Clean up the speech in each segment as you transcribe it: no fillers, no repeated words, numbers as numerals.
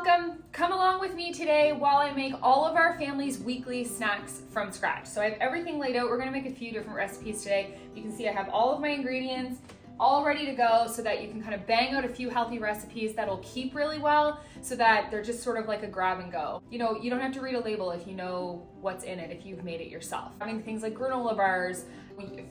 welcome. Come along with me today while I make all of our family's weekly snacks from scratch. So I have everything laid out. We're gonna make a few different recipes today. You can see I have all of my ingredients all ready to go so that you can kind of bang out a few healthy recipes that'll keep really well so that they're just sort of like a grab and go. You know, you don't have to read a label if you know what's in it, if you've made it yourself. Having things like granola bars,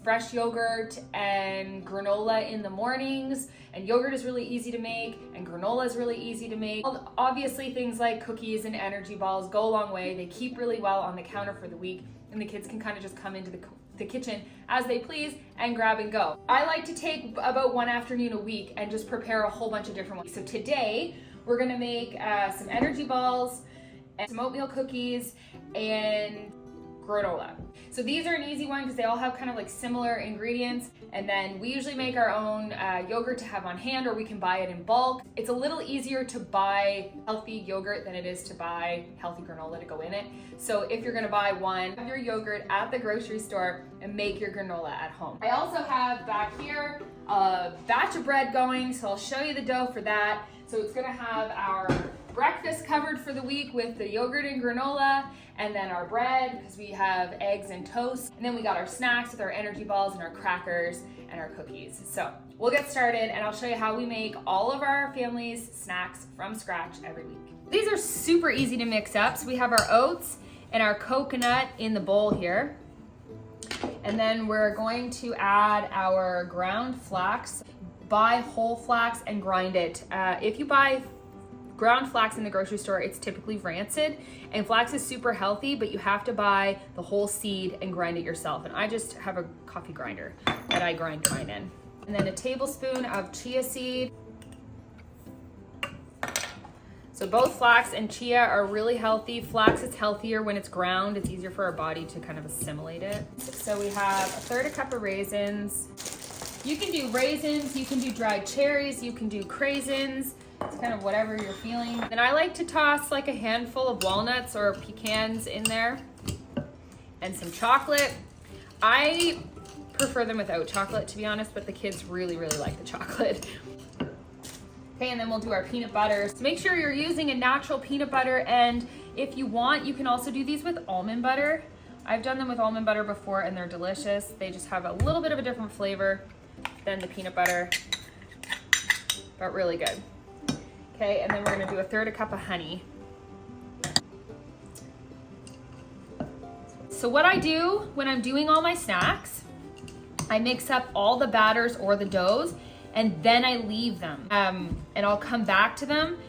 fresh yogurt and granola in the mornings, and yogurt is really easy to make and granola is really easy to make. Obviously things like cookies and energy balls go a long way. They keep really well on the counter for the week and the kids can kind of just come into the kitchen as they please and grab and go. I like to take about one afternoon a week and just prepare a whole bunch of different ones. So today we're gonna make some energy balls and some oatmeal cookies and granola. So these are an easy one because they all have kind of like similar ingredients, and then we usually make our own yogurt to have on hand, or we can buy it in bulk. It's a little easier to buy healthy yogurt than it is to buy healthy granola to go in it. So if you're gonna buy one, have your yogurt at the grocery store and make your granola at home. I also have back here a batch of bread going, so I'll show you the dough for that. So it's gonna have our breakfast covered for the week with the yogurt and granola, and then our bread because we have eggs and toast, and then we got our snacks with our energy balls and our crackers and our cookies. So we'll get started and I'll show you how we make all of our family's snacks from scratch every week. These are super easy to mix up. So we have our oats and our coconut in the bowl here, and then we're going to add our ground flax. Buy whole flax and grind it. If you buy ground flax in the grocery store, it's typically rancid, and flax is super healthy, but you have to buy the whole seed and grind it yourself. And I just have a coffee grinder that I grind mine in. And then a tablespoon of chia seed. So both flax and chia are really healthy. Flax is healthier when it's ground. It's easier for our body to kind of assimilate it. So we have a third a cup of raisins. You can do raisins, you can do dried cherries, you can do craisins. It's kind of whatever you're feeling. Then I like to toss like a handful of walnuts or pecans in there, and some chocolate. I prefer them without chocolate, to be honest, but the kids really, really like the chocolate. Okay, and then we'll do our peanut butter. So make sure you're using a natural peanut butter, and if you want, you can also do these with almond butter. I've done them with almond butter before and they're delicious. They just have a little bit of a different flavor than the peanut butter, but really good. Okay, and then we're gonna do a third a cup of honey. So what I do when I'm doing all my snacks, I mix up all the batters or the doughs, and then I leave them. And I'll come back to them.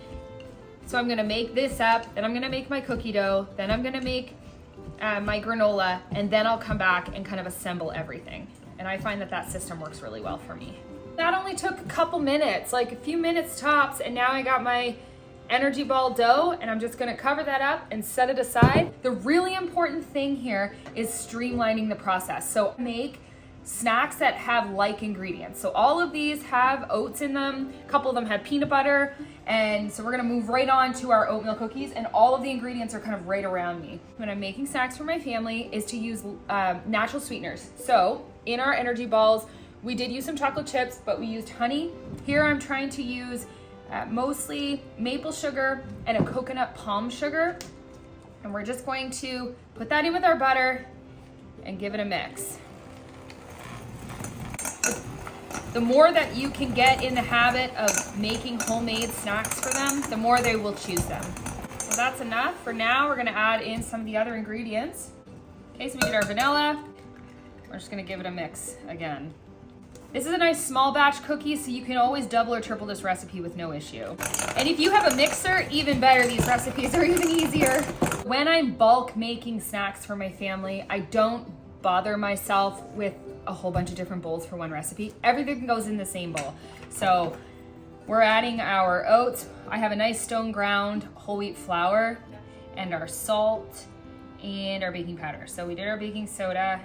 So I'm gonna make this up, then I'm gonna make my cookie dough, then I'm gonna make my granola, and then I'll come back and kind of assemble everything. And I find that that system works really well for me. That only took a couple minutes, like a few minutes tops, and now I got my energy ball dough, and I'm just gonna cover that up and set it aside. The really important thing here is streamlining the process. So make snacks that have like ingredients. So all of these have oats in them, a couple of them have peanut butter, and so we're gonna move right on to our oatmeal cookies, and all of the ingredients are kind of right around me. When I'm making snacks for my family is to use natural sweeteners. So in our energy balls, we did use some chocolate chips, but we used honey. Here I'm trying to use mostly maple sugar and a coconut palm sugar. And we're just going to put that in with our butter and give it a mix. The more that you can get in the habit of making homemade snacks for them, the more they will choose them. So that's enough. For now, we're gonna add in some of the other ingredients. Okay, so we did our vanilla. We're just gonna give it a mix again. This is a nice small batch cookie, so you can always double or triple this recipe with no issue. And if you have a mixer, even better, these recipes are even easier. When I'm bulk making snacks for my family, I don't bother myself with a whole bunch of different bowls for one recipe. Everything goes in the same bowl. So we're adding our oats. I have a nice stone ground whole wheat flour, and our salt and our baking powder. So we did our baking soda,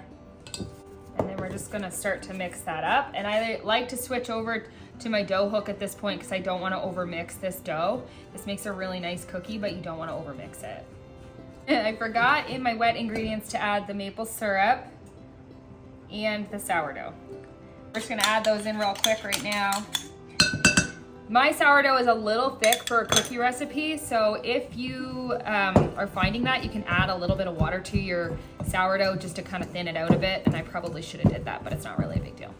and then we're just gonna start to mix that up. And I like to switch over to my dough hook at this point because I don't wanna overmix this dough. This makes a really nice cookie, but you don't wanna overmix it. And I forgot in my wet ingredients to add the maple syrup and the sourdough. We're just gonna add those in real quick right now. My sourdough is a little thick for a cookie recipe, so if you are finding that, you can add a little bit of water to your sourdough just to kind of thin it out a bit, and I probably should have did that, but it's not really a big deal.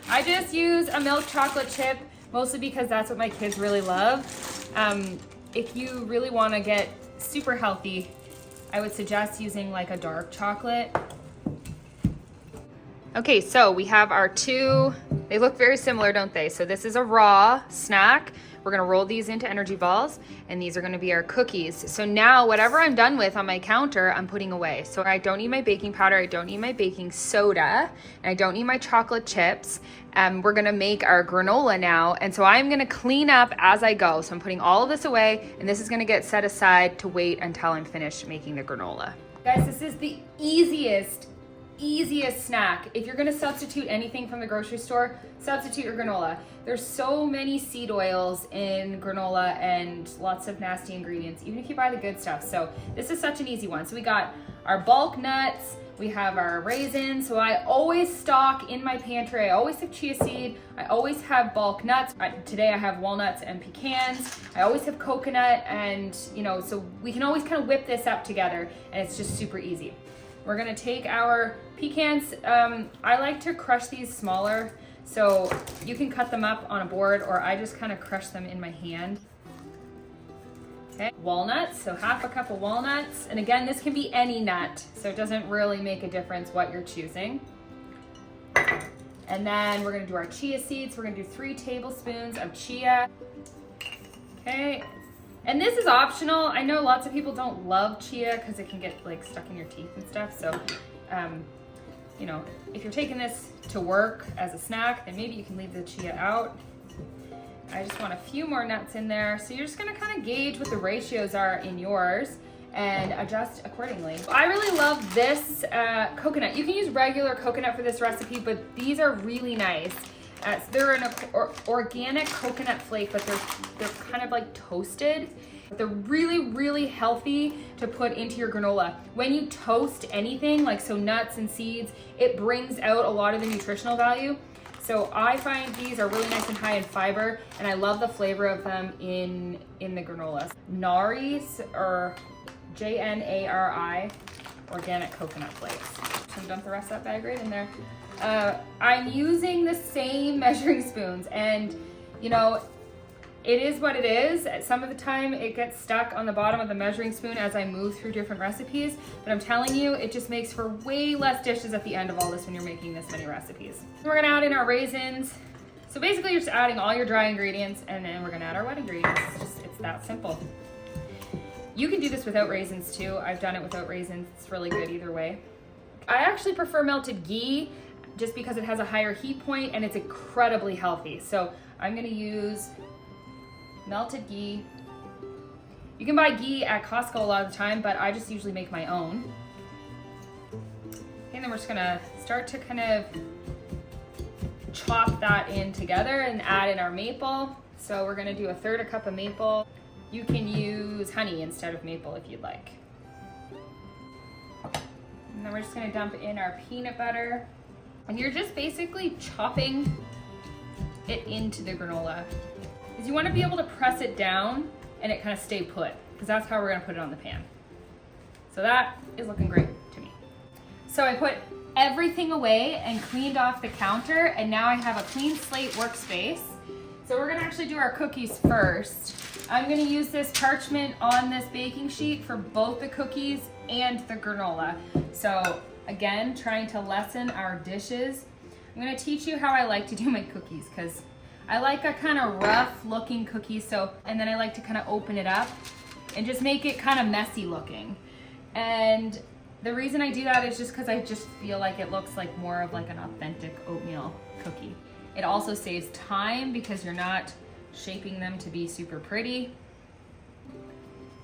I just use a milk chocolate chip, mostly because that's what my kids really love. If you really want to get super healthy, I would suggest using like a dark chocolate. Okay, so we have our two, they look very similar, don't they? So this is a raw snack. We're gonna roll these into energy balls, and these are gonna be our cookies. So now whatever I'm done with on my counter, I'm putting away. So I don't need my baking powder, I don't need my baking soda, and I don't need my chocolate chips. We're gonna make our granola now, and so I'm gonna clean up as I go. So I'm putting all of this away, and this is gonna get set aside to wait until I'm finished making the granola. Guys, this is the easiest snack. If you're gonna substitute anything from the grocery store, substitute your granola. There's so many seed oils in granola and lots of nasty ingredients, even if you buy the good stuff. So this is such an easy one. So we got our bulk nuts, we have our raisins. So I always stock in my pantry, I always have chia seed, I always have bulk nuts. Today I have walnuts and pecans. I always have coconut, and so we can always kind of whip this up together, and it's just super easy. We're gonna take our pecans. I like to crush these smaller, so you can cut them up on a board, or I just kind of crush them in my hand. Okay, walnuts, so half a cup of walnuts. And again, this can be any nut, so it doesn't really make a difference what you're choosing. And then we're gonna do our chia seeds. We're gonna do 3 tablespoons of chia. Okay. And this is optional. I know lots of people don't love chia because it can get like stuck in your teeth and stuff. So, if you're taking this to work as a snack, then maybe you can leave the chia out. I just want a few more nuts in there. So you're just gonna kind of gauge what the ratios are in yours and adjust accordingly. I really love this coconut. You can use regular coconut for this recipe, but these are really nice. They're an organic coconut flake, but they're kind of like toasted. They're really, really healthy to put into your granola. When you toast anything, like so nuts and seeds, it brings out a lot of the nutritional value. So I find these are really nice and high in fiber, and I love the flavor of them in the granola. Nari's, or J-N-A-R-I, organic coconut flakes. So I'm dump the rest of that bag right in there. I'm using the same measuring spoons, and it is what it is. Some of the time it gets stuck on the bottom of the measuring spoon as I move through different recipes, but I'm telling you, it just makes for way less dishes at the end of all this when you're making this many recipes. We're gonna add in our raisins. So basically you're just adding all your dry ingredients, and then we're gonna add our wet ingredients. It's that simple. You can do this without raisins too. I've done it without raisins. It's really good either way. I actually prefer melted ghee just because it has a higher heat point and it's incredibly healthy. So I'm gonna use melted ghee. You can buy ghee at Costco a lot of the time, but I just usually make my own. And then we're just gonna start to kind of chop that in together and add in our maple. So we're gonna do 1/3 cup of maple. You can use honey instead of maple if you'd like. And then we're just gonna dump in our peanut butter. And you're just basically chopping it into the granola. Because you wanna be able to press it down and it kind of stay put, because that's how we're gonna put it on the pan. So that is looking great to me. So I put everything away and cleaned off the counter, and now I have a clean slate workspace. So we're gonna actually do our cookies first. I'm gonna use this parchment on this baking sheet for both the cookies and the granola. So again, trying to lessen our dishes. I'm gonna teach you how I like to do my cookies, because I like a kind of rough looking cookie, and then I like to kind of open it up and just make it kind of messy looking. And the reason I do that is just because I just feel like it looks like more of like an authentic oatmeal cookie. It also saves time because you're not shaping them to be super pretty.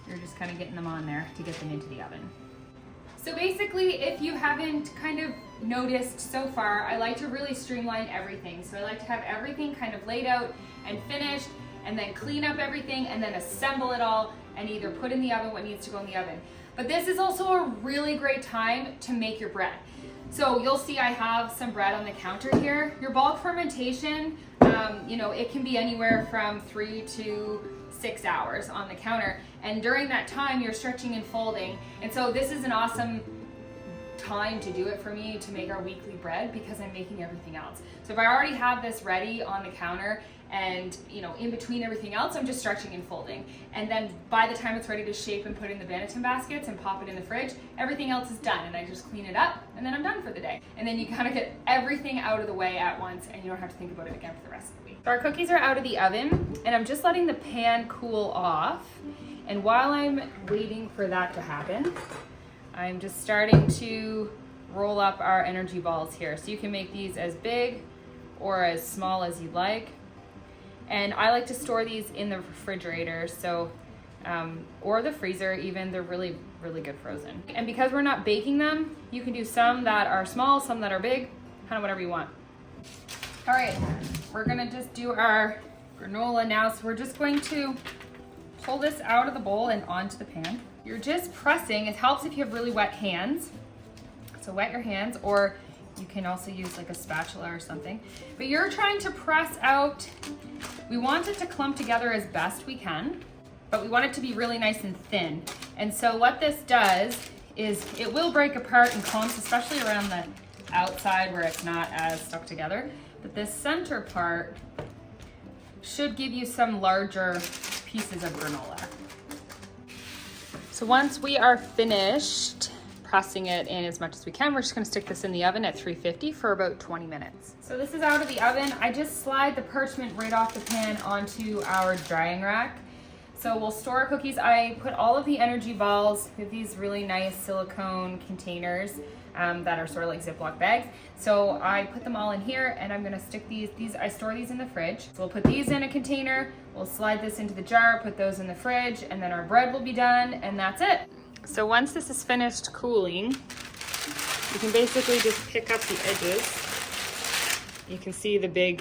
You're just kind of getting them on there to get them into the oven. So basically, if you haven't kind of noticed so far, I like to really streamline everything. So I like to have everything kind of laid out and finished, and then clean up everything, and then assemble it all, and either put in the oven what needs to go in the oven. But this is also a really great time to make your bread. So you'll see I have some bread on the counter here. Your bulk fermentation, you know, it can be anywhere from 3 to 6 hours on the counter. And during that time, you're stretching and folding. And so this is an awesome time to do it for me to make our weekly bread because I'm making everything else. So if I already have this ready on the counter and, you know, in between everything else, I'm just stretching and folding. And then by the time it's ready to shape and put in the Banneton baskets and pop it in the fridge, everything else is done. And I just clean it up and then I'm done for the day. And then you kind of get everything out of the way at once and you don't have to think about it again for the rest of the week. So our cookies are out of the oven and I'm just letting the pan cool off. And while I'm waiting for that to happen, I'm just starting to roll up our energy balls here. So you can make these as big or as small as you like. And I like to store these in the refrigerator, so or the freezer even. They're really, really good frozen. And because we're not baking them, you can do some that are small, some that are big, kind of whatever you want. All right, we're gonna just do our granola now. So we're just going to pull this out of the bowl and onto the pan. You're just pressing. It helps if you have really wet hands. So wet your hands, or you can also use like a spatula or something. But you're trying to press out. We want it to clump together as best we can, but we want it to be really nice and thin. And so what this does is it will break apart in clumps, especially around the outside where it's not as stuck together. But this center part should give you some larger pieces of granola. So once we are finished pressing it in as much as we can, we're just gonna stick this in the oven at 350 for about 20 minutes. So this is out of the oven. I just slide the parchment right off the pan onto our drying rack. So we'll store our cookies. I put all of the energy balls with these really nice silicone containers that are sort of like Ziploc bags. So I put them all in here and I'm gonna stick these, I store these in the fridge. So we'll put these in a container, we'll slide this into the jar, put those in the fridge, and then our bread will be done, and that's it. So once this is finished cooling, you can basically just pick up the edges. You can see the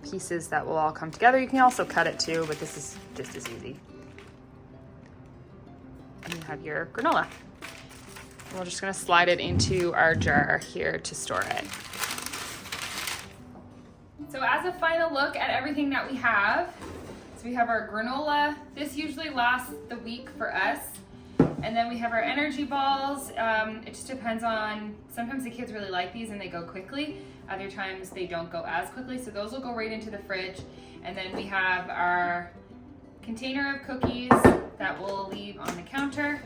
pieces that will all come together. You can also cut it too, but this is just as easy. And you have your granola. And we're just gonna slide it into our jar here to store it. So as a final look at everything that we have, so we have our granola. This usually lasts the week for us. And then we have our energy balls. It just depends on, sometimes the kids really like these and they go quickly. Other times they don't go as quickly. So those will go right into the fridge. And then we have our container of cookies that we'll leave on the counter.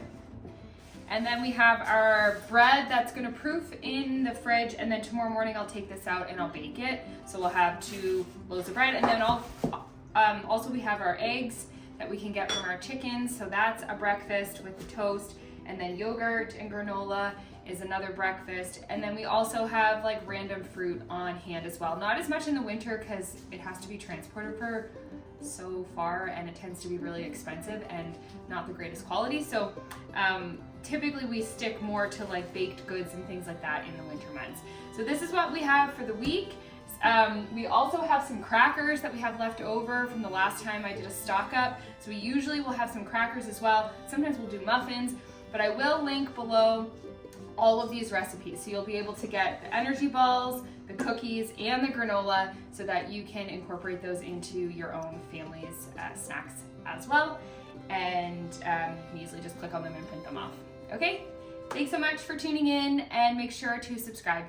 And then we have our bread that's gonna proof in the fridge, and then tomorrow morning I'll take this out and I'll bake it. So we'll have 2 loaves of bread, and then also we have our eggs that we can get from our chickens. So that's a breakfast with the toast, and then yogurt and granola is another breakfast. And then we also have like random fruit on hand as well. Not as much in the winter because it has to be transported for so far and it tends to be really expensive and not the greatest quality. So typically we stick more to like baked goods and things like that in the winter months. So this is what we have for the week. We also have some crackers that we have left over from the last time I did a stock up. So we usually will have some crackers as well. Sometimes we'll do muffins, but I will link below all of these recipes. So you'll be able to get the energy balls, the cookies, and the granola so that you can incorporate those into your own family's snacks as well. And you can easily just click on them and print them off. Okay, thanks so much for tuning in and make sure to subscribe.